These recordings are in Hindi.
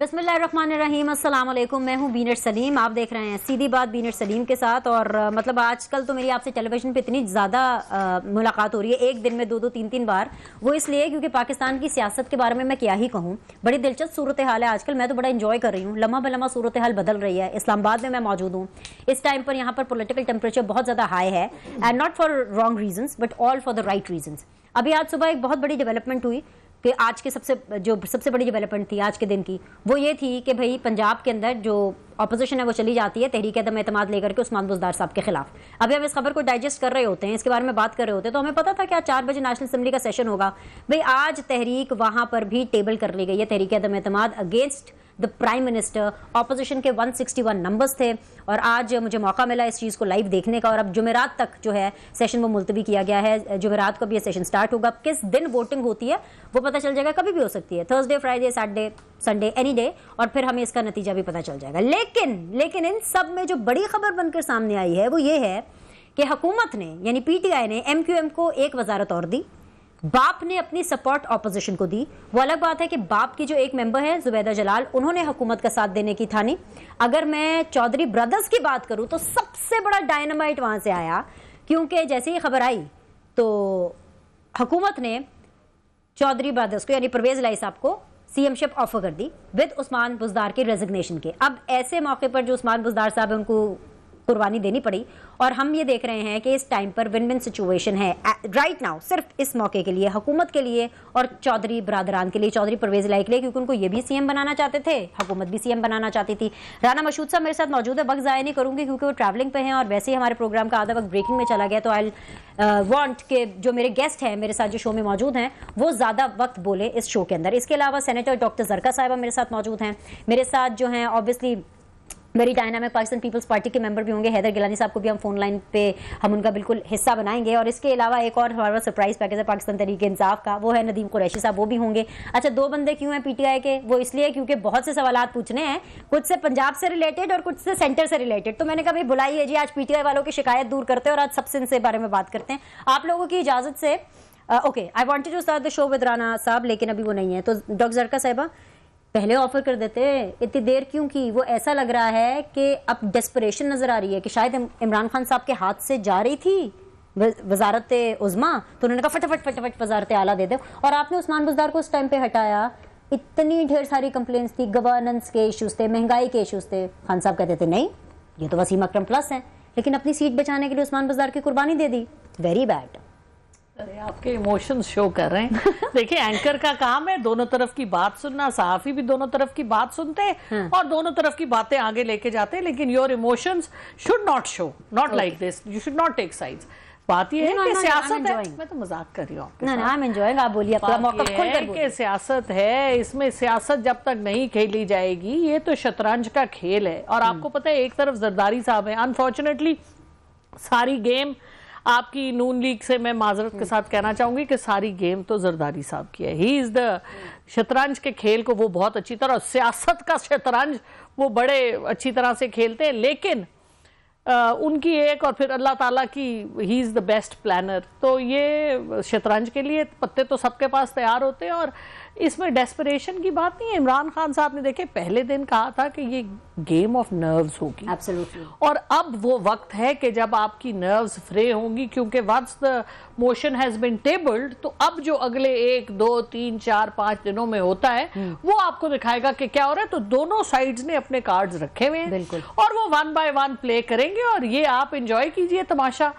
बिस्मिल्लाहिर्रहमानिर्रहीम, अस्सलाम वालेकुम। मैं हूं बीनर सलीम। आप देख रहे हैं सीधी बात बीनर सलीम के साथ। और मतलब आजकल तो मेरी आपसे टेलीविजन पे इतनी ज़्यादा मुलाकात हो रही है, एक दिन में दो दो तीन तीन बार। वो इसलिए क्योंकि पाकिस्तान की सियासत के बारे में मैं क्या ही कहूँ, बड़ी दिलचस्प सूरत हाल है आजकल। मैं तो बड़ा इंजॉय कर रही हूँ, लम्हा ब लम्हा सूरत हाल बदल रही है। इस्लामाबाद में मैं मौजूद हूँ इस टाइम पर। यहाँ पर पोलिटिकल टेम्परेचर बहुत ज़्यादा हाई है, and not for wrong regions but all for the right regions. अभी आज सुबह एक बहुत बड़ी डेवलपमेंट हुई कि आज के सबसे बड़ी डेवलपमेंट थी आज के दिन की, वो ये थी कि भाई पंजाब के अंदर जो ऑपोजिशन है वो चली जाती है तहरीक अदम एतमाद लेकर के उस्मान बुज़दार साहब के खिलाफ। अभी हम इस खबर को डाइजेस्ट कर रहे होते हैं, इसके बारे में बात कर रहे होते हैं, तो हमें पता था कि आज 4 बजे नेशनल असेंबली का सेशन होगा। भाई आज तहरीक वहां पर भी टेबल कर ली गई है, तहरीक अदम एतमाद against the prime minister. Opposition के 161 नंबर्स थे और आज मुझे मौका मिला इस चीज़ को लाइव देखने का। और अब जुमेरात तक जो है सेशन वो मुलतवी किया गया है। जुमेरात को भी ये सेशन स्टार्ट होगा। किस दिन वोटिंग होती है वो पता चल जाएगा, कभी भी हो सकती है, Thursday, Friday, Saturday, Sunday, any day. और फिर हमें इसका नतीजा भी पता चल जाएगा। लेकिन इन सब में जो बड़ी खबर बनकर सामने आई है वो ये है कि हुकूमत ने यानी पीटीआई ने एमक्यूएम को एक वजारत और दी, बाप ने अपनी सपोर्ट ऑपोजिशन को दी। वो अलग बात है कि बाप की जो एक मेंबर है जुबैदा जलाल, उन्होंने हुकूमत का साथ देने की ठानी। अगर मैं चौधरी ब्रदर्स की बात करूं तो सबसे बड़ा डायनामाइट वहां से आया, क्योंकि जैसे ही खबर आई तो हुकूमत ने चौधरी ब्रदर्स को यानी परवेज लाई साहब को सीएमशिप ऑफर कर दी विद उस्मान बुज़दार के रेजिग्नेशन के। अब ऐसे मौके पर जो उस्मान बुज़दार साहब है उनको कुर्बानी देनी पड़ी। और हम ये देख रहे हैं कि इस टाइम पर विन विन सिचुएशन है राइट नाउ, सिर्फ इस मौके के लिए, हुकूमत के लिए और चौधरी बरादरान के लिए, चौधरी परवेज लाई के लिए, क्योंकि उनको ये भी सीएम बनाना चाहते थे, हुकूमत भी सीएम बनाना चाहती थी। राना मशहूद साहब मेरे साथ मौजूद है। वक्त ज़ाया नहीं करूंगी क्योंकि वो ट्रैवलिंग पे हैं और वैसे ही हमारे प्रोग्राम का आधा वक्त ब्रेकिंग में चला गया, तो आई वांट के जो मेरे गेस्ट हैं मेरे साथ जो शो में मौजूद हैं वो ज़्यादा वक्त बोले इस शो के अंदर। इसके अलावा सेनेटर डॉक्टर जरका साहिबा मेरे साथ मौजूद हैं। मेरे साथ जो हैं ऑब्वियसली मेरी डायनामिक पाकिस्तान पीपल्स पार्टी के मेंबर भी होंगे, हैदर गिलानी साहब को भी हम फोन लाइन पे हम उनका बिल्कुल हिस्सा बनाएंगे। और इसके अलावा एक और हमारा सरप्राइज पैकेज है पाकिस्तान तहरीक इंसाफ का, वो है नदीम कुरैशी साहब, वो भी होंगे। अच्छा, 2 बंदे क्यों हैं पीटीआई के? वो इसलिए क्योंकि बहुत से सवालात पूछने हैं, कुछ से पंजाब से रिलेटेड और कुछ से सेंटर से रिलेटेड। तो मैंने कहा भाई बुलाइए जी, आज पीटीआई वालों की शिकायत दूर करते हैं और आज सबसे इनसे बारे में बात करते हैं आप लोगों की इजाजत से। Okay, I wanted to start the show with Rana साहब, लेकिन अभी वो नहीं है, तो डॉक्टर जरका साहिबा पहले ऑफर कर देते, इतनी देर क्यों की? वो ऐसा लग रहा है कि अब डेस्परेशन नजर आ रही है कि शायद इमरान खान साहब के हाथ से जा रही थी वजारत उज़्मा, तो उन्होंने कहा फटाफट वजारत आला दे दो। और आपने उस्मान बुज़दार को उस टाइम पे हटाया, इतनी ढेर सारी कंप्लेंट्स थी, गवर्नेंस के इश्यूज थे, महंगाई के इश्यूज थे। खान साहब कहते थे नहीं ये तो वसीम अकरम प्लस है, लेकिन अपनी सीट बचाने के लिए उस्मान बुज़दार की कुर्बानी दे दी। Very bad. अरे आपके इमोशंस शो कर रहे हैं। देखिए, एंकर का काम है दोनों तरफ की बात सुनना, सहाफी भी दोनों तरफ की बात सुनते हैं और दोनों तरफ की बातें आगे लेके जाते हैं, लेकिन your emotions should not show, not like this, you should not take sides. बात ये है कि सियासत है, मैं तो मजाक कर रही हूँ, आप बोलिए, आपका मौका खुलकर बोलिए। सियासत है, इसमें सियासत जब तक नहीं खेली जाएगी, ये तो शतरंज का खेल है। और आपको पता है एक तरफ जरदारी साहब है, अनफॉर्चुनेटली सारी गेम आपकी नून लीग से मैं माजरत के साथ कहना चाहूंगी कि सारी गेम तो जरदारी साहब की है। ही इज द शतरंज के खेल को वो बहुत अच्छी तरह, सियासत का शतरंज वो बड़े अच्छी तरह से खेलते हैं, लेकिन उनकी एक और फिर अल्लाह ताला की, he is the best planner. तो ये शतरंज के लिए पत्ते तो सबके पास तैयार होते हैं और इसमें डेस्परेशन की बात नहीं है। इमरान खान साहब ने देखे पहले दिन कहा था कि ये गेम ऑफ नर्व्स होगी, एब्सोल्युटली, और अब वो वक्त है कि जब आपकी नर्व्स फ्रे होंगी, क्योंकि once the motion has been tabled, तो अब जो अगले 1, 2, 3, 4, 5 दिनों में होता है वो आपको दिखाएगा कि क्या हो रहा है। तो दोनों साइड्स ने अपने कार्ड्स रखे हुए हैं और वो 1 बाय 1 प्ले करेंगे और ये आप एंजॉय कीजिए तमाशा।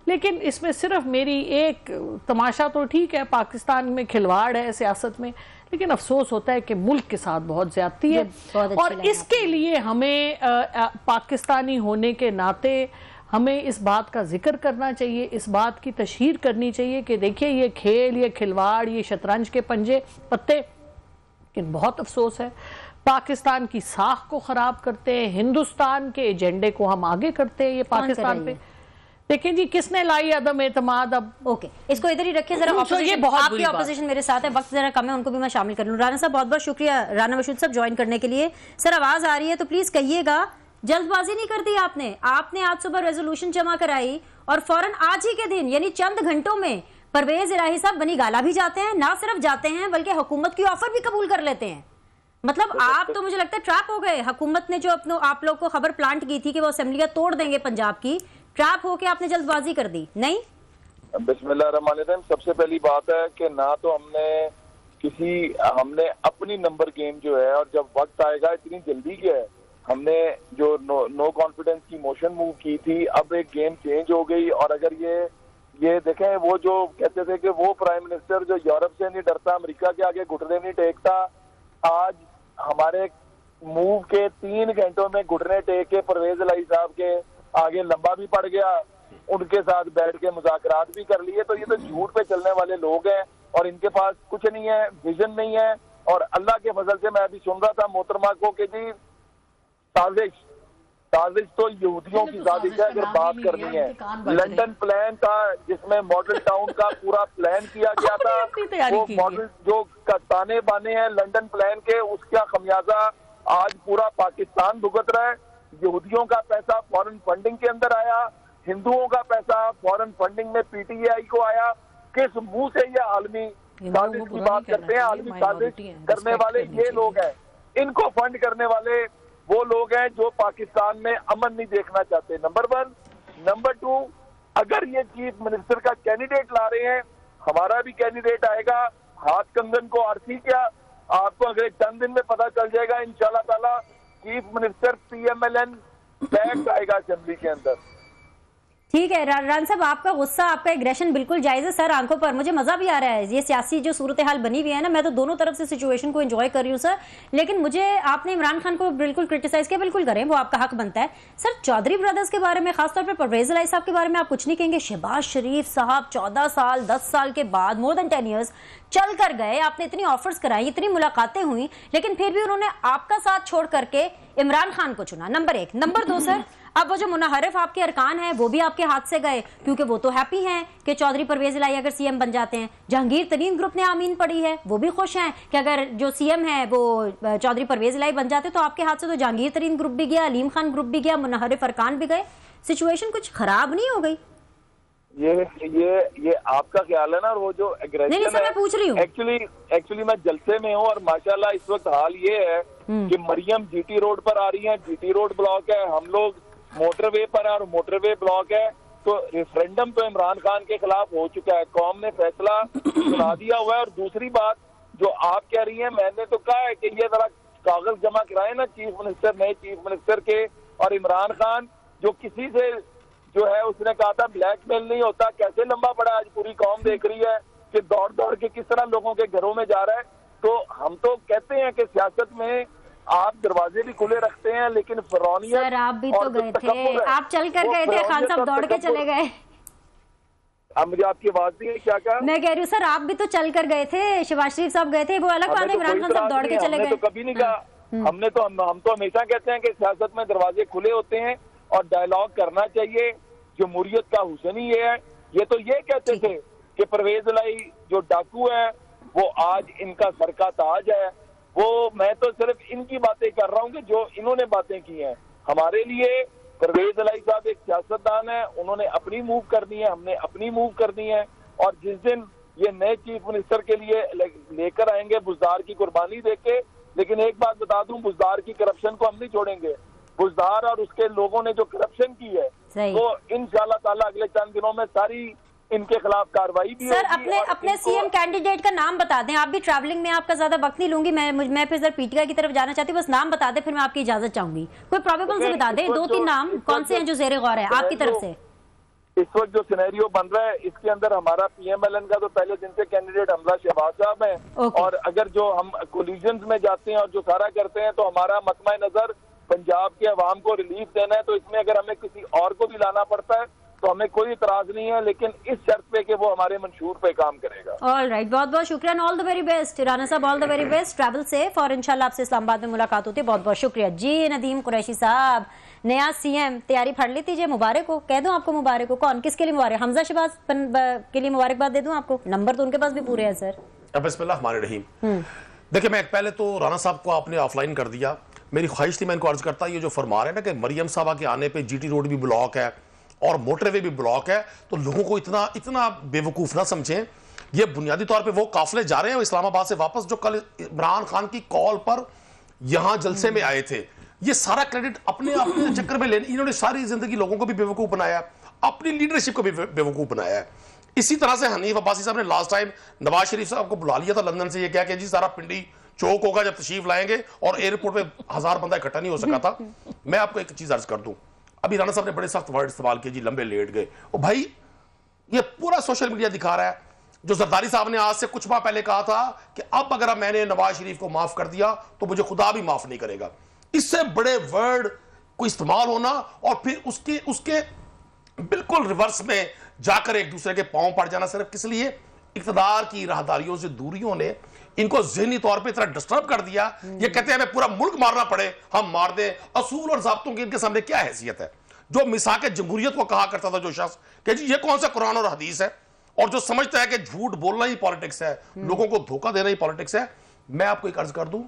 लेकिन इसमें सिर्फ मेरी एक तमाशा तो ठीक है, पाकिस्तान में खिलवाड़ है सियासत में, लेकिन अफसोस होता है कि मुल्क के साथ बहुत ज्यादती है और इसके लिए हमें पाकिस्तानी होने के नाते हमें इस बात का जिक्र करना चाहिए, इस बात की तशहीर करनी चाहिए कि देखिए ये खेल, ये खिलवाड़, ये शतरंज के पंजे पत्ते, लेकिन बहुत अफसोस है पाकिस्तान की साख को खराब करते हैं, हिंदुस्तान के एजेंडे को हम आगे करते हैं। ये पाकिस्तान पे देखिए जी किसने लाई अदम एतमाद। अब ओके, इसको इधर ही रखिए जरा। आपकी ऑपोजिशन मेरे साथ है, वक्त जरा कम है, उनको भी मैं शामिल कर लूं। राना साहब बहुत बहुत शुक्रिया राना मशहूद साहब ज्वाइन करने के लिए। सर आवाज आ रही है तो प्लीज कहिएगा, जल्दबाजी नहीं कर दी आपने आज सुबह रेजोल्यूशन जमा कराई और फौरन आज ही के दिन यानी चंद घंटों में परवेज इलाही साहब बनी गाला भी जाते हैं, ना सिर्फ जाते हैं बल्कि हुकूमत की ऑफर भी कबूल कर लेते हैं। मतलब आप तो मुझे लगता है ट्रैप हो गए। हुकूमत ने जो अपनो आप लोग को खबर प्लांट की थी कि वो असेंबलियां तोड़ देंगे पंजाब की, ट्रैप होके आपने जल्दबाजी कर दी, नहीं? बिस्मिल्लाहिर्रहमानिर्रहीम। सबसे पहली बात है कि ना तो हमने अपनी नंबर गेम जो है, और जब वक्त आएगा, इतनी जल्दी क्या है, हमने जो नो कॉन्फिडेंस की मोशन मूव की थी, अब एक गेम चेंज हो गई। और अगर ये देखें, वो जो कहते थे कि वो प्राइम मिनिस्टर जो यूरोप से नहीं डरता, अमेरिका के आगे घुटने नहीं टेकता, आज हमारे मूव के 3 घंटों में घुटने टेक के परवेज इलाही साहब के आगे लंबा भी पड़ गया, उनके साथ बैठ के मुज़ाकरात भी कर लिए। तो ये तो झूठ पे चलने वाले लोग हैं और इनके पास कुछ नहीं है, विजन नहीं है। और अल्लाह के फजल से मैं अभी सुन रहा था मोहतरमा को कि जी साजिश तो यहूदियों की साजिश है। अगर बात करनी है, लंदन प्लान था जिसमें मॉडल टाउन का पूरा प्लान किया गया था, वो मॉडल जो ताने बाने हैं लंदन प्लान के, उसका खमियाजा आज पूरा पाकिस्तान भुगत रहा है। यहूदियों का पैसा फॉरेन फंडिंग के अंदर आया, हिंदुओं का पैसा फॉरेन फंडिंग में पीटीआई को आया। किस मुंह से ये आलमी साजिश की बात करते हैं? आलमी साजिश करने वाले ये लोग हैं, इनको फंड करने वाले वो लोग हैं जो पाकिस्तान में अमन नहीं देखना चाहते। नंबर 1। नंबर 2, अगर ये चीफ मिनिस्टर का कैंडिडेट ला रहे हैं, हमारा भी कैंडिडेट आएगा, हाथ कंगन को आरती क्या, आपको अगले चंद दिन में पता चल जाएगा इंशाल्लाह ताला। चीफ मिनिस्टर PMLN बैक आएगा असेंबली के अंदर। ठीक है रान साहब, आपका गुस्सा, आपका एग्रेशन बिल्कुल जायज है सर, आंखों पर मुझे मजा भी आ रहा है। ये सियासी जो सूरत हाल बनी हुई है ना, मैं तो दोनों तरफ से सिचुएशन को एंजॉय कर रही हूँ सर। लेकिन मुझे आपने इमरान खान को बिल्कुल क्रिटिसाइज किया, बिल्कुल करें, वो आपका हक बनता है सर। चौधरी ब्रदर्स के बारे में, खासतौर पर परवेज इलाही साहब के बारे में आप कुछ नहीं कहेंगे? शहबाज शरीफ साहब 14 साल 10 साल के बाद, मोर देन 10 ईयर्स चल कर गए, आपने इतनी ऑफर्स कराई, इतनी मुलाकातें हुई, लेकिन फिर भी उन्होंने आपका साथ छोड़ करके इमरान खान को चुना, नंबर 1। नंबर 2 सर, अब वो जो मुनहरिफ आपके अरकान हैं वो भी आपके हाथ से गए, क्योंकि वो तो हैप्पी हैं कि चौधरी परवेज इलाही अगर सीएम बन जाते हैं। जहांगीर तरीन ग्रुप ने आमीन पड़ी है, वो भी खुश हैं कि अगर जो सीएम है वो चौधरी परवेज इलाही बन जाते, तो आपके हाथ से तो जहांगीर तरीन ग्रुप भी गया, अलीम खान ग्रुप भी गया, मुनहरिफ अरकान भी गए। सिचुएशन कुछ खराब नहीं हो गई? ये आपका ख्याल है ना। और वो जो एग्रेशन नहीं सर, मैं पूछ रही हूँ। एक्चुअली मैं जलसे में हूँ और माशाल्लाह इस वक्त हाल ये है कि मरियम जीटी रोड पर आ रही है, जीटी रोड ब्लॉक है, हम लोग मोटरवे पर है और मोटरवे ब्लॉक है। तो रेफरेंडम तो इमरान खान के खिलाफ हो चुका है, कौम ने फैसला सुना दिया हुआ है। और दूसरी बात जो आप कह रही हैं, मैंने तो कहा है कि ये जरा कागज जमा कराए ना चीफ मिनिस्टर, नए चीफ मिनिस्टर के। और इमरान खान जो किसी से जो है उसने कहा था ब्लैकमेल नहीं होता, कैसे लंबा पड़ा, आज पूरी कौम देख रही है कि दौड़ दौड़ के किस तरह लोगों के घरों में जा रहा है। तो हम तो कहते हैं कि सियासत में आप दरवाजे भी खुले रखते हैं, लेकिन फिरौनियत सर आप भी तो गए थे, आप चल कर गए थे, खान साहब दौड़ के चले गए। अब मुझे आपकी आवाज नहीं है, क्या कहा? मैं कह रही हूँ सर आप भी तो चल कर गए थे, शहबाज शरीफ साहब गए थे, वो अलग बात है, इमरान खान साहब दौड़ के चले गए। तो कभी नहीं कहा, हमने तो हम तो हमेशा कहते हैं कि सियासत में दरवाजे खुले होते हैं और डायलॉग करना चाहिए। जमहूरियत का हुसन ही ये है। ये तो ये कहते थे कि परवेज इलाही जो डाकू है वो आज इनका सर का ताज है। वो मैं तो सिर्फ इनकी बातें कर रहा हूँ कि जो इन्होंने बातें की हैं। हमारे लिए परवेज इलाही साहब एक सियासतदान है, उन्होंने अपनी मूव करनी है, हमने अपनी मूव करनी है। और जिस दिन ये नए चीफ मिनिस्टर के लिए लेकर आएंगे बुज़दार की कुर्बानी देके, लेकिन एक बात बता दूं, बुज़दार की करप्शन को हम नहीं छोड़ेंगे। बुज़दार और उसके लोगों ने जो करप्शन की है वो इंशाल्लाह ताला अगले चंद दिनों में सारी इनके खिलाफ कार्रवाई भी सर अपने सीएम कैंडिडेट का नाम बता दें। आप भी ट्रैवलिंग में, आपका ज्यादा वक्त नहीं लूंगी मैं फिर सर पीटीआई की तरफ जाना चाहती हूँ, बस नाम बता दें फिर मैं आपकी इजाजत चाहूंगी। कोई प्रोबेबल से बता दें, 2-3 नाम कौन से हैं जो जेर गौर है आपकी तरफ से? इस वक्त जो सिनेरियो बन रहा है इसके अंदर हमारा PMLN का तो पहले दिन से कैंडिडेट हमजा शहबाज साहब है। और अगर जो हम कोलिजन्स में जाते हैं और जो सारा करते हैं तो हमारा मतमा नजर पंजाब के अवाम को रिलीफ देना है। तो इसमें अगर हमें किसी और को भी लाना पड़ता है तो हमें कोई इतराज नहीं है, लेकिन इस शर्त पे कि वो हमारे मंशूर पे काम करेगा। ऑल राइट, बहुत बहुत शुक्रिया, all the very best Rana Sahab, all the very best, travel safe और इंशाल्लाह आपसे इस्लामाबाद में मुलाकात होती है। बहुत बहुत शुक्रिया जी। नदीम कुरैशी साहब, नया सीएम, तैयारी फड़ ली थीजिए, मुबारक हो, कह दूं आपको मुबारक हो। कौन किसके लिए मुबारक? हमजा शहबाज के लिए मुबारकबाद दे दूं आपको? नंबर तो उनके पास भी पूरे हैं सर। बिस्मिल्लाहिर्रहमानिर्रहीम। देखिए, मैं पहले तो राना साहब को आपने ऑफलाइन कर दिया, मेरी ख्वाहिश थी, मैं इनको अर्ज करता, ये जो फरमा रहे हैं ना कि मरियम साहबा के आने पे जीटी रोड भी ब्लॉक है और मोटरवे भी ब्लॉक है, तो लोगों को इतना बेवकूफ ना समझें। ये बुनियादी तौर पे वो काफिले जा रहे हैं इस्लामाबाद से वापस जो कल इमरान खान की कॉल पर यहां जलसे में आए थे, ये सारा क्रेडिट अपने अपने चक्कर में लेने, इन्होंने सारी जिंदगी लोगों को भी बेवकूफ बनाया, अपनी लीडरशिप को भी बेवकूफ बनाया है। इसी तरह से हनीफ अब्बासी साहब ने लास्ट टाइम नवाज शरीफ साहब को बुला लिया था लंदन से, ये क्या कि जी सारा पिंडी चौक होगा जब तशरीफ लाएंगे, और एयरपोर्ट पे 1000 बंदा इकट्ठा नहीं हो सका था। मैं आपको एक चीज अर्ज कर दूं, अभी राणा साहब ने बड़े सख्त वर्ड इस्तेमाल किए जी, लंबे लेट गए। ओ भाई, ये पूरा सोशल मीडिया दिखा रहा है, जो जरदारी साहब ने आज से कुछ माह पहले कहा था कि अब अगर मैंने नवाज शरीफ को माफ कर दिया तो मुझे खुदा भी माफ नहीं करेगा। इससे बड़े वर्ड को इस्तेमाल होना और फिर उसके बिल्कुल रिवर्स में जाकर एक दूसरे के पांव पड़ जाना, सिर्फ किस लिए? इक़्तिदार की राहदारियों से दूरियों ने इनको ज़हनी तौर पे इतना डिस्टर्ब कर दिया, ये कहते हैं हमें पूरा मुल्क मारना पड़े हम मार दें। असूल और ज़ाब्तों की इनके सामने क्या हैसियत है? जो मिसाक जमहूरियत को कहा करता था जो शख्स कि जी ये कौन सा कुरान और हदीस है, और जो समझता है कि झूठ बोलना ही पॉलिटिक्स है, लोगों को धोखा देना ही पॉलिटिक्स है। मैं आपको एक अर्ज कर दूं,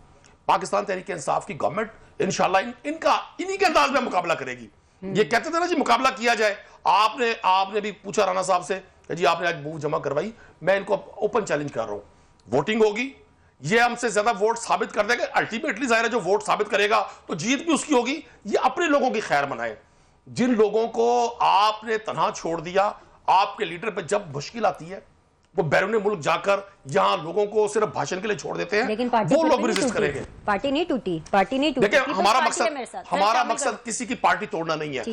पाकिस्तान तहरीक इंसाफ की गवर्नमेंट इंशाल्लाह इन्हीं के अंदाज में मुकाबला करेगी। ये कहते थे ना जी मुकाबला किया जाए, आपने भी पूछा राणा साहब से कि जी आपने आज मूव जमा करवाई, मैं इनको ओपन चैलेंज कर रहा हूं, वोटिंग होगी, ये हमसे ज्यादा वोट साबित कर देगा। अल्टीमेटली जाहिर है जो वोट साबित करेगा तो जीत भी उसकी होगी। ये अपने लोगों की खैर मनाए, जिन लोगों को आपने तनहा छोड़ दिया, आपके लीडर पे जब मुश्किल आती है वो बैरून मुल्क जाकर यहाँ लोगों को सिर्फ भाषण के लिए छोड़ देते हैं, लेकिन पार्टी वो लोग भी रेजिस्ट करेंगे। पार्टी नहीं टूटी। देखिए हमारा मकसद किसी की पार्टी तोड़ना नहीं है,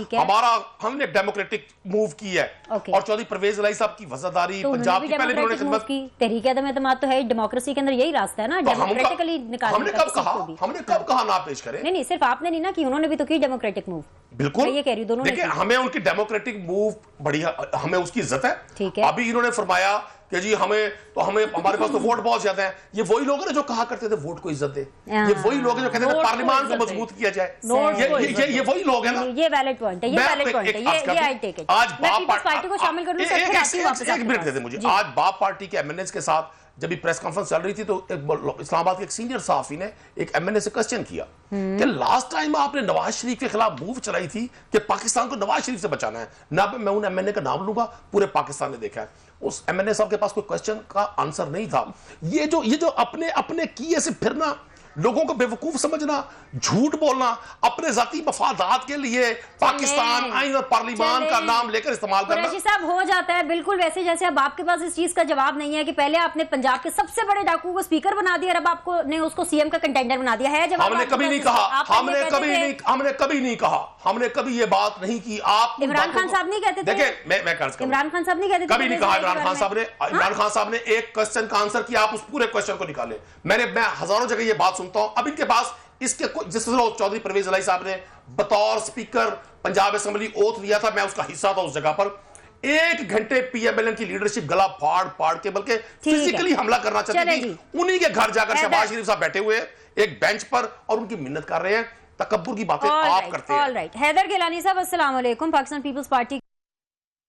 हमने डेमोक्रेटिक मूव की है। और चौधरी परवेज इलाही साहब की वफादारी पंजाब की पहले इन्होंने खिदमत की, तहरीक अदम एतमाद तो है, डेमोक्रेसी के अंदर यही रास्ता है ना, डेमोक्रेटिकली निकालने का। हमने कब कहा ना पेश करें? नहीं, सिर्फ आपने नहीं ना की, उन्होंने भी तो की डेमोक्रेटिक मूव। बिल्कुल, ये कह रही दोनों। देखिए हमें उनकी डेमोक्रेटिक मूव बढ़िया, हमें उसकी इज्जत है। ठीक है, अभी इन्होंने फरमाया कि जी हमें हमारे पास तो वोट बहुत ज्यादा है। ये वही लोग हैं जो कहा करते थे वोट को इज्जत दे, ये वही लोग हैं जो कहते थे पार्लियामेंट को मजबूत किया जाए, ये वही लोग हैं ना। ये वैलिड पॉइंट है, ये वैलिड पॉइंट है, ये आई टेक इट। आज बाप पार्टी को शामिल कर दूं, एक मिनट दे दे मुझे। आज बाप पार्टी के एमएनएस के साथ जब भी प्रेस कॉन्फ्रेंस चल रही थी तो इस्लामाबाद के एक सीनियर सहाफी ने एक एमएनए से क्वेश्चन किया कि लास्ट टाइम आपने नवाज शरीफ के खिलाफ मूव चलाई थी कि पाकिस्तान को नवाज शरीफ से बचाना है ना, मैं उन एमएनए का नाम लूंगा, पूरे पाकिस्तान ने देखा है। उस एमएनए साहब के पास कोई क्वेश्चन का आंसर नहीं था। ये जो अपने किए से फिरना, लोगों को बेवकूफ समझना, झूठ बोलना, अपने जाती मफादात के लिए पाकिस्तान आइन और पार्लियामान का नाम लेकर इस्तेमाल करना। कुरैशी साहब हो जाता है बिल्कुल वैसे जैसे अब आपके पास इस चीज का जवाब नहीं है कि पहले आपने पंजाब के सबसे बड़े डाकू को स्पीकर बना दिया और अब आपको ने उसको सीएम का कंटेंडर बना दिया है। हमने कभी नहीं कहा, हमने कभी नहीं कहा, हमने कभी ये बात नहीं की। आप इमरान खान साहब नहीं कहते थे, देखिए मैं इमरान खान साहब नहीं कहते, कभी नहीं कहा इमरान खान साहब ने एक क्वेश्चन का आंसर किया, आप उस पूरे क्वेश्चन को निकाले। मैं हजारों जगह ये बात सुनता हूं। अब इनके पास इसके जिस तरह चौधरी परवेज इलाही साहब ने बतौर स्पीकर पंजाब असेंबली ओथ लिया था, मैं उसका हिस्सा था उस जगह पर, 1 घंटे पीएमएलएन की लीडरशिप गला फाड़ के बल्कि फिजिकली हमला करना चाहती थी। उन्हीं के घर जाकर शहबाज शरीफ साहब बैठे हुए एक बेंच पर और उनकी मिन्नत कर रहे हैं। तकब्बुर की बातें आप करते हैं। ऑलराइट, हैदर गिलानी साहब अस्सलाम वालेकुम। पाकिस्तान पीपल्स पार्टी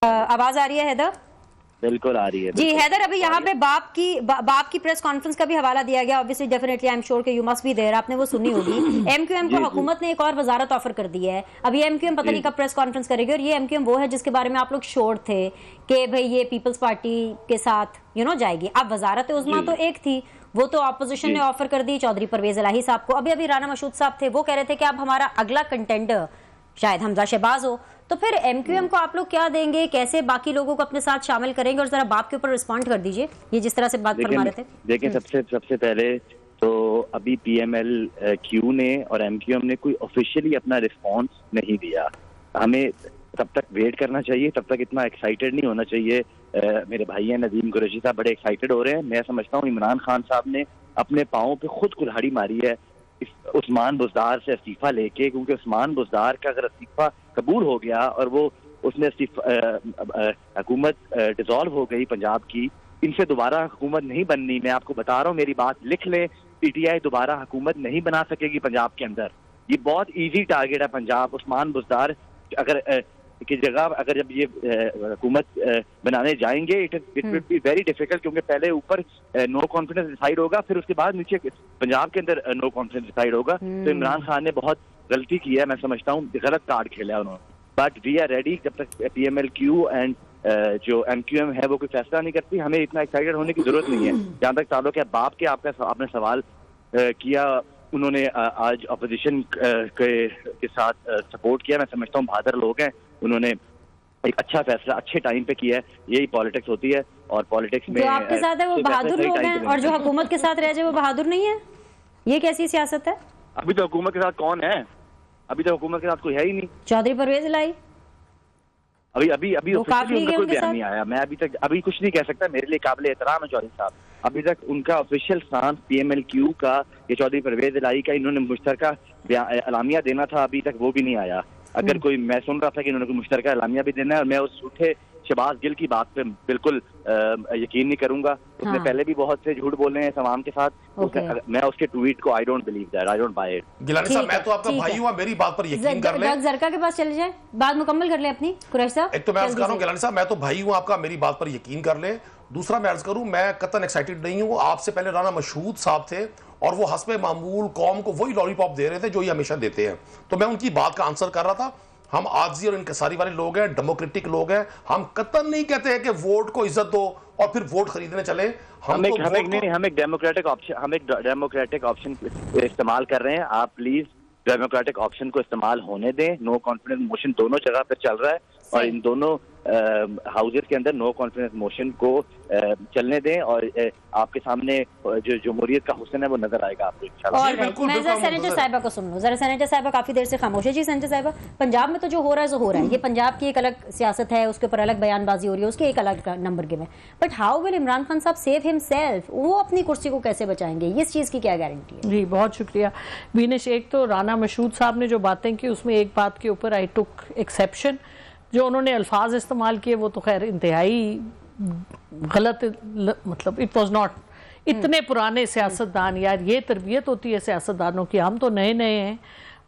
आवाज आ रही है हैदर? बिल्कुल आ रही है जी हैदर, अभी यहाँ पे बाप की प्रेस कॉन्फ्रेंस का भी हवाला दिया गया। Obviously definitely I am sure कि यू मस्ट बी देयर, आपने वो सुनी होगी। एमक्यूएम को हुकूमत ने एक और वजारत ऑफर कर दी है। अभी एमक्यूएम पता नहीं कब प्रेस कॉन्फ्रेंस करेगी, और ये एमक्यूएम वो है जिसके बारे में आप लोग श्योर थे कि भाई ये पीपल्स पार्टी के साथ जाएगी। अब वजारत उज़्मा तो एक थी, वो तो ऑपोजिशन ने ऑफर कर दी चौधरी परवेज इलाही साहब को। अभी राना मशहूद साहब थे, वो कह रहे थे कि अब हमारा अगला कंटेंडर शायद हमजा शहबाज हो। तो फिर एमक्यूएम को आप लोग क्या देंगे, कैसे बाकी लोगों को अपने साथ शामिल करेंगे? और जरा बाप के ऊपर रिस्पॉन्ड कर दीजिए, ये जिस तरह से बात फरमा रहे थे। देखिए सबसे पहले तो अभी पीएमएल क्यू ने और एमक्यूएम ने कोई ऑफिशियली अपना रिस्पॉन्स नहीं दिया। हमें तब तक वेट करना चाहिए, तब तक इतना एक्साइटेड नहीं होना चाहिए। मेरे भाई हैं नदीम कुरैशी साहब बड़े एक्साइटेड हो रहे हैं। मैं समझता हूँ इमरान खान साहब ने अपने पाँव पे खुद कुल्हाड़ी मारी है उस्मान बुज़दार से इस्तीफा लेके, क्योंकि उस्मान बुज़दार का अगर इस्तीफा कबूल हो गया और वो उसने हुकूमत डिसॉल्व हो गई पंजाब की, इनसे दोबारा हुकूमत नहीं बननी। मैं आपको बता रहा हूँ, मेरी बात लिख लें, पीटीआई दोबारा हुकूमत नहीं बना सकेगी पंजाब के अंदर। ये बहुत इजी टारगेट है पंजाब। उस्मान बुज़दार अगर की जगह अगर जब ये हुकूमत बनाने जाएंगे, it will be very difficult, क्योंकि पहले ऊपर नो कॉन्फिडेंस डिसाइड होगा, फिर उसके बाद नीचे पंजाब के अंदर नो कॉन्फिडेंस डिसाइड होगा। तो इमरान खान ने बहुत गलती की है, मैं समझता हूँ गलत कार्ड खेला है उन्होंने। बट वी आर रेडी, जब तक पीएमएल-क्यू एंड जो एमक्यूएम है वो कोई फैसला नहीं करती, हमें इतना एक्साइटेड होने की जरूरत नहीं है। जहाँ तक ताल्लुक है बाप के, आपने सवाल किया उन्होंने आज अपोजिशन के साथ सपोर्ट किया। मैं समझता हूँ बहादुर लोग हैं, उन्होंने एक अच्छा फैसला अच्छे टाइम पे किया है। यही पॉलिटिक्स होती है, और पॉलिटिक्स में जो आपके साथ है वो बहादुर लोग हैं और जो हुकूमत के साथ रह जाए वो बहादुर नहीं है। ये कैसी सियासत है? अभी तो हुकूमत के साथ कौन है? अभी तो हुकूमत के साथ कोई है ही नहीं। चौधरी परवेज इलाही अभी अभी अभी वो ऑफिशियली काफिली उनका है कोई उनके बयान साथ? नहीं आया। मैं अभी कुछ नहीं कह सकता। मेरे लिए काबिल एहतराम है चौधरी साहब। अभी तक उनका ऑफिशियल स्टांस PMLQ का, ये चौधरी परवेज इलाही का, इन्होंने मुश्तरका एलामिया देना था, अभी तक वो भी नहीं आया। अगर कोई, मैं सुन रहा था कि इन्होंने कोई मुश्तरका एलामिया भी देना है, और मैं उस झूठे शहबाज गिल की बात पे बिल्कुल यकीन नहीं करूंगा। उसने पहले भी बहुत से झूठ बोले हैं तमाम के साथ। मैं उसके ट्वीट को I don't believe that, I don't buy it. Gilani साहब, मैं तो आपका भाई हूँ, मेरी बात पर यकीन कर ले। जरका के पास चले जाए, बात मुकम्मल कर ले अपनी। कुरैश साहब, एक तो मैं अर्ज कर रहा हूँ गिलानी साहब, मैं तो भाई हूँ आपका, मेरी बात पर यकीन कर ले। दूसरा मैं अर्ज करूँ, मैं कतन एक्साइटेड नहीं हूँ। आपसे पहले राना मशहूद साहब थे और वो हस्बे मामूल कौम को वही लॉलीपॉप दे रहे थे जो ये हमेशा देते हैं। तो मैं उनकी बात का आंसर कर रहा था। हम आजी और इनकसारी वाले लोग हैं, डेमोक्रेटिक लोग हैं। हम कतन नहीं कहते हैं कि वोट को इज्जत दो और फिर वोट खरीदने चले। हम एक डेमोक्रेटिक ऑप्शन इस्तेमाल कर रहे हैं। आप प्लीज डेमोक्रेटिक ऑप्शन को इस्तेमाल होने दें। नो कॉन्फिडेंस मोशन दोनों जगह पर चल रहा है, और इन दोनों हाउसेस के अंदर नो कॉन्फिडेंस मोशन को चलने दें, और आपके सामने जो जमहूरियत का हुस्न है वो नजर आएगा आपको इंशाल्लाह। मैं जरा सेनेटर साहिबा को सुन लूं। जरा सेनेटर साहिबा काफी देर से खामोश है। जी सेनेटर साहिबा, पंजाब में तो जो हो रहा है सो हो रहा है। ये पंजाब की एक अलग सियासत है, उसके ऊपर अलग बयानबाजी हो रही है, उसके एक अलग नंबर गेम है। But how will Imran Khan साहब सेव हिमसेल्फ? वो अपनी कुर्सी को कैसे बचाएंगे? इस चीज की क्या गारंटी है? जी बहुत शुक्रिया बीनेश। एक तो राना मशहूद साहब ने जो बातें की उसमें एक बात के ऊपर आई टुक एक्सेप्शन। जो उन्होंने अल्फाज इस्तेमाल किए वो तो खैर इंतहाई गलत, मतलब इट वॉज नॉट। इतने पुराने सियासतदान, यार ये तरबियत होती है सियासतदानों की, हम तो नए नए हैं।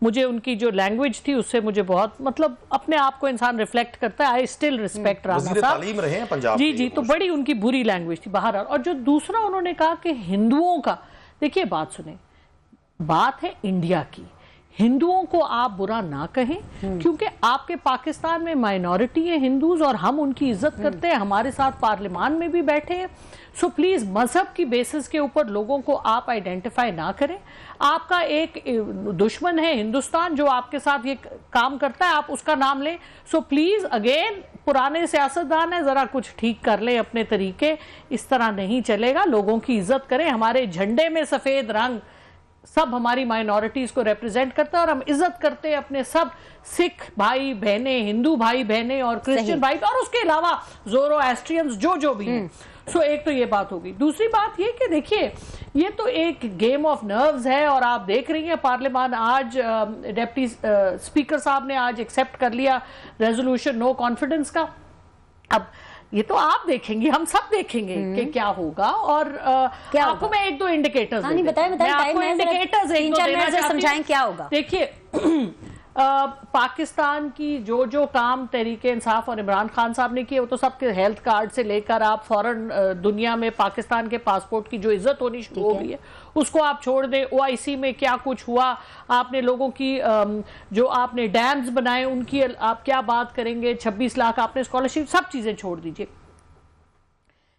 मुझे उनकी जो लैंग्वेज थी उससे मुझे बहुत, मतलब अपने आप को इंसान रिफ्लेक्ट करता है। आई स्टिल रिस्पेक्ट राना साहब रहे हैं पंजाब जी जी। तो बड़ी उनकी बुरी लैंग्वेज थी बाहर। और जो दूसरा उन्होंने कहा कि हिंदुओं का, देखिए बात सुने, बात है इंडिया की। हिंदुओं को आप बुरा ना कहें, क्योंकि आपके पाकिस्तान में माइनॉरिटी है हिंदूज, और हम उनकी इज्जत करते हैं, हमारे साथ पार्लियामान में भी बैठे हैं। सो प्लीज मजहब की बेसिस के ऊपर लोगों को आप आइडेंटिफाई ना करें। आपका एक दुश्मन है हिंदुस्तान जो आपके साथ ये काम करता है, आप उसका नाम लें। सो प्लीज अगेन, पुराने सियासतदान है, जरा कुछ ठीक कर लें अपने तरीके। इस तरह नहीं चलेगा। लोगों की इज्जत करें। हमारे झंडे में सफेद रंग सब हमारी माइनॉरिटीज को रिप्रेजेंट करता है, और हम इज्जत करते हैं अपने सब सिख भाई बहने, हिंदू भाई बहने और क्रिश्चियन भाई, और उसके अलावा ज़ोरोएस्ट्रियंस जो भी हैं। सो एक तो ये बात होगी। दूसरी बात ये कि देखिए, ये तो एक गेम ऑफ नर्व्स है, और आप देख रही हैं पार्लियामान आज डिप्टी स्पीकर साहब ने आज एक्सेप्ट कर लिया रेजोल्यूशन नो कॉन्फिडेंस का। अब ये तो आप देखेंगे, हम सब देखेंगे कि क्या होगा। और क्या आपको होगा? मैं एक दो इंडिकेटर्स समझाएं क्या होगा। देखिए पाकिस्तान की जो काम तहरीके इंसाफ और इमरान खान साहब ने किए, वो तो सबके हेल्थ कार्ड से लेकर आप फॉरेन दुनिया में पाकिस्तान के पासपोर्ट की जो इज्जत होनी शुरू हो गई है उसको आप छोड़ दें। OIC में क्या कुछ हुआ, आपने लोगों की जो आपने डैम्स बनाए उनकी आप क्या बात करेंगे, 26 लाख आपने स्कॉलरशिप, सब चीजें छोड़ दीजिए।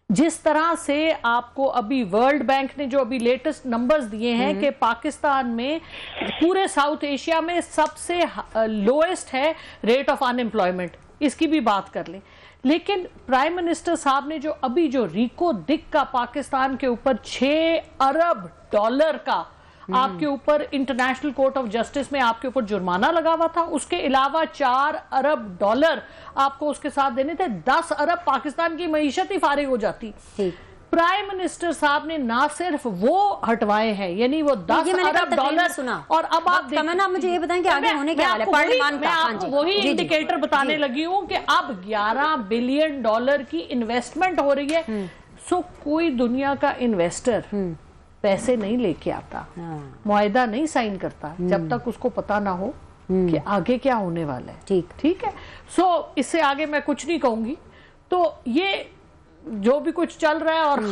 जिस तरह से आपको अभी वर्ल्ड बैंक ने जो अभी लेटेस्ट नंबर्स दिए हैं कि पाकिस्तान में पूरे साउथ एशिया में सबसे लोएस्ट है रेट ऑफ अनएम्प्लॉयमेंट, इसकी भी बात कर लें। लेकिन प्राइम मिनिस्टर साहब ने जो अभी जो रिको दिक का पाकिस्तान के ऊपर $6 अरब का आपके ऊपर इंटरनेशनल कोर्ट ऑफ जस्टिस में आपके ऊपर जुर्माना लगा हुआ था, उसके अलावा $4 अरब आपको उसके साथ देने थे, 10 अरब पाकिस्तान की मईशत ही फारिग हो जाती। प्राइम मिनिस्टर साहब ने ना सिर्फ वो हटवाए हैं, यानी वो $10 अरब सुना। और अब आप मुझे ये बताएं कि आगे होने क्या वाला है पार्लियामान का। मैं आपको वही इंडिकेटर बताने लगी हूँ कि अब $11 बिलियन की इन्वेस्टमेंट हो रही है। सो कोई दुनिया का इन्वेस्टर पैसे नहीं लेके आता, मुआहदा नहीं साइन करता जब तक उसको पता ना हो कि आगे क्या होने वाला है। ठीक है। सो इससे आगे मैं कुछ नहीं कहूंगी। तो ये जो भी कुछ चल रहा है और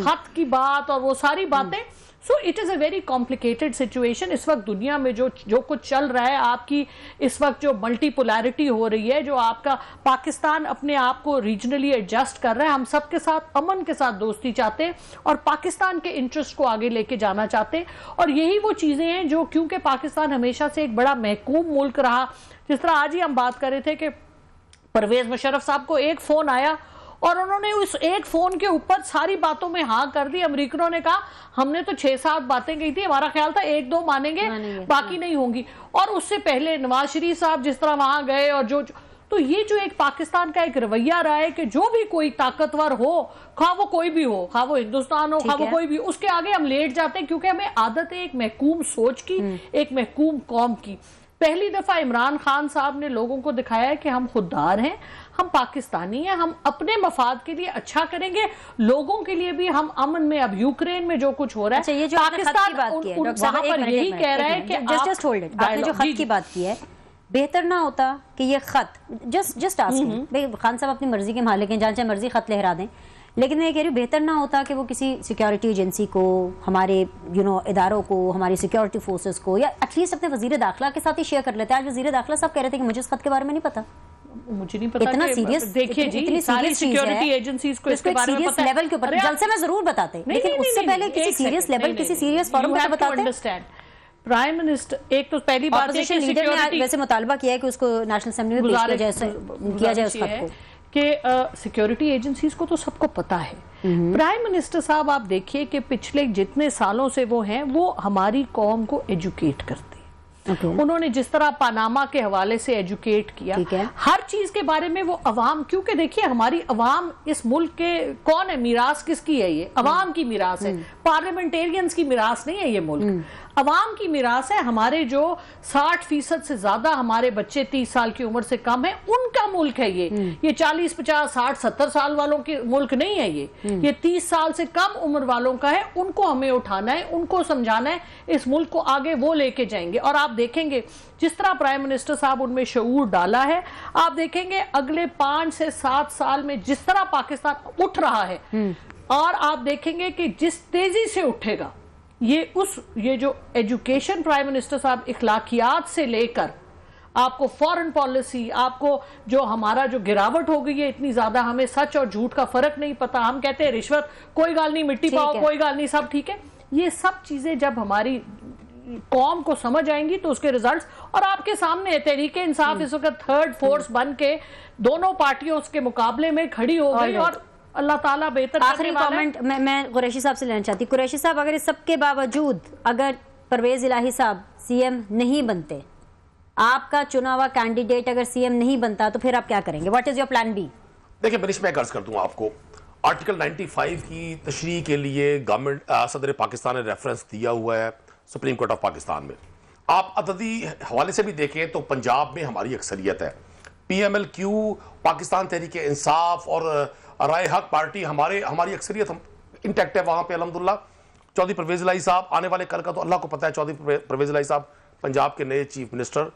खत की बात और वो सारी बातें, so it is a very complicated situation. इस वक्त दुनिया में जो कुछ चल रहा है, आपकी इस वक्त जो मल्टीपोलैरिटी हो रही है, जो आपका पाकिस्तान अपने आप को रीजनली एडजस्ट कर रहा है, हम सबके साथ अमन के साथ दोस्ती चाहते हैं और पाकिस्तान के इंटरेस्ट को आगे लेके जाना चाहते हैं। और यही वो चीजें हैं जो, क्योंकि पाकिस्तान हमेशा से एक बड़ा महकूम मुल्क रहा, जिस तरह आज ही हम बात कर रहे थे कि परवेज मुशर्रफ साहब को एक फोन आया और उन्होंने उस एक फोन के ऊपर सारी बातों में हाँ कर दी। अमेरिकनों ने कहा हमने तो 6-7 बातें कही थी, हमारा ख्याल था 1-2 मानेंगे, बाकी नहीं होंगी। और उससे पहले नवाज शरीफ साहब जिस तरह वहां गए और जो, तो ये जो एक पाकिस्तान का एक रवैया रहा है कि जो भी कोई ताकतवर हो, खा वो कोई भी हो, खा वो हिंदुस्तान हो, खा वो कोई भी, उसके आगे हम लेट जाते हैं, क्योंकि हमें आदत है एक महकूम सोच की, एक महकूम कौम की। पहली दफा इमरान खान साहब ने लोगों को दिखाया है कि हम खुददार हैं, हम पाकिस्तानी हैं, हम अपने मफाद के लिए अच्छा करेंगे, लोगों के लिए भी हम अमन में। अब यूक्रेन में जो कुछ हो रहा है, अच्छा, ये जो पाकिस्तान की बात की है, वहां पर यही कह रहा है कि जस्ट होल्ड इट, आपने जो खत की बात की है, बेहतर ना होता कि ये खत जस्ट आस्किंग, खान साहब अपनी मर्जी के मालिक हैं, जहां चाहे मर्जी खत लहरा दें, लेकिन मैं ये कह रही हूँ बेहतर ना होता कि वो किसी सिक्योरिटी एजेंसी को, हमारे इदारों को, हमारी सिक्योरिटी फोर्सेस को, या एटलीस्ट अपने वजीर दाखिला के साथ ही शेयर कर लेते हैं। आज वजीर दाखिला साहब कह रहे थे कि मुझे इस खत के बारे में नहीं पता। मुझे नहीं पता, इतना सीरियस, देखिए जी, इतनी सारी सिक्योरिटी एजेंसीज को इसके बारे में पता है, लेवल के ऊपर जलसे में जरूर बताते, लेकिन उससे पहले किसी सीरियस लेवल, किसी सीरियस फॉरम पे बताते। प्राइम मिनिस्टर, एक तो पहली बात है कि लीडर ने वैसे मुतालबा किया है कि उसको नेशनल असेंबली में पेश किया जाए उस खत को, कि सिक्योरिटी एजेंसीज को तो सबको पता है। प्राइम मिनिस्टर साहब आप देखिए कि पिछले जितने सालों से वो हैं, वो हमारी कौम को एजुकेट करते हैं। उन्होंने जिस तरह पानामा के हवाले से एजुकेट किया, हर चीज के बारे में वो अवाम, क्योंकि देखिए हमारी अवाम इस मुल्क के कौन है, मीरास किसकी है? ये अवाम की मीरास है, पार्लियामेंटेरियंस की मीरास नहीं है ये मुल्क, अवाम की मीरास है। हमारे जो 60% से ज्यादा हमारे बच्चे 30 साल की उम्र से कम है, उनका मुल्क है ये 40, 50, 60, 70 साल वालों के मुल्क नहीं है ये 30 साल से कम उम्र वालों का है। उनको हमें उठाना है, उनको समझाना है, इस मुल्क को आगे वो लेके जाएंगे। और आप देखेंगे जिस तरह प्राइम मिनिस्टर साहब उनमें शऊर डाला है, आप देखेंगे अगले 5 से 7 साल में जिस तरह पाकिस्तान उठ रहा है, और आप देखेंगे कि जिस तेजी से उठेगा ये जो एजुकेशन प्राइम मिनिस्टर साहब इखलाकियात से लेकर आपको फॉरेन पॉलिसी, आपको जो हमारा जो गिरावट हो गई है इतनी ज्यादा, हमें सच और झूठ का फर्क नहीं पता, हम कहते हैं रिश्वत कोई गाल नहीं, मिट्टी पाओ कोई गाल नहीं, सब ठीक है। ये सब चीजें जब हमारी कौम को समझ आएंगी तो उसके रिजल्ट्स, और आपके सामने तहरीके इंसाफ इस वक्त थर्ड फोर्स बन के दोनों पार्टियों के मुकाबले में खड़ी हो गई, और अल्लाह ताला बेहतर। आखिरी कमेंट मैं कुरैशी साहब से लेना चाहती। कुरैशी साहब, अगर इस सब के बावजूद अगर परवेज इलाही साहब सीएम नहीं बनते, आपका चुना हुआ कैंडिडेट अगर सीएम नहीं बनता, तो फिर आप क्या करेंगे? What is your plan B? देखिए मनीष, मैं अर्ज कर दूं आपको, आर्टिकल 95 की तशरीह के लिए गवर्नमेंट सदर पाकिस्तान ने रेफरेंस दिया हुआ है सुप्रीम कोर्ट ऑफ पाकिस्तान में। आप अददी हवाले से भी देखें तो पंजाब में हमारी अक्सरियत है, PMLQ, पाकिस्तान तहरीक इंसाफ और राय हक पार्टी, हमारी अक्सरियत इंटैक्ट है वहां पे अल्हम्दुलिल्लाह। चौधरी परवेज इलाही साहब आने वाले कल का तो अल्लाह को पता है, चौधरी परवेज इलाही साहब पंजाब के नए चीफ मिनिस्टर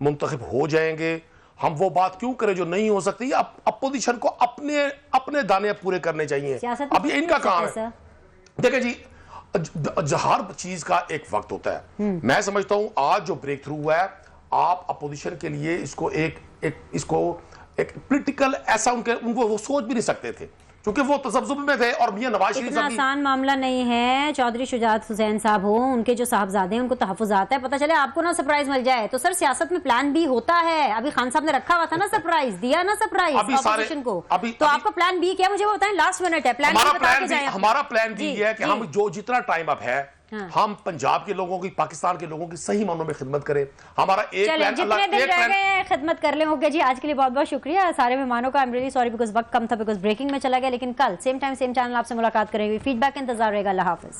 मुंतखब हो जाएंगे। हम वो बात क्यों करें जो नहीं हो सकती? अपोजिशन को अपने दाने पूरे करने चाहिए, अब इनका काम है। देखिए जी, हर चीज का एक वक्त होता है। मैं समझता हूं आज जो ब्रेक थ्रू हुआ है, आप अपोजिशन के लिए इसको एक पॉलिटिकल ऐसा उनको वो सोच भी नहीं सकते थे, क्योंकि वो तसब्जुब में थे। और मियां नवाज शरीफ, इतना आसान मामला नहीं है। चौधरी शुजात हुसैन साहब हो, उनके जो साहबजादे हैं, उनको तहफ़्फ़ुज़ात है, पता चले आपको ना सरप्राइज मिल जाए। तो सर सियासत में प्लान बी होता है। अभी खान साहब ने रखा हुआ था ना सरप्राइज, दिया ना सरप्राइज ऑपोजिशन को। तो आपका प्लान बी क्या, मुझे वो बताएं, लास्ट मिनट है। हमारा प्लान बी है कि हम जो जितना टाइम अब है, हम पंजाब के लोगों की, पाकिस्तान के लोगों की सही मानों में खिदमत करें। हमारा एक प्लान, जितने दिन रह गए हैं खिदमत कर ले। ओके जी, आज के लिए बहुत बहुत शुक्रिया सारे मेहमानों का। I am really sorry because वक्त कम था, बिकॉज ब्रेकिंग में चला गया, लेकिन कल सेम टाइम सेम चैनल आपसे मुलाकात करेंगे। फीडबैक इंतजार रहेगा। अल्लाह हाफिज।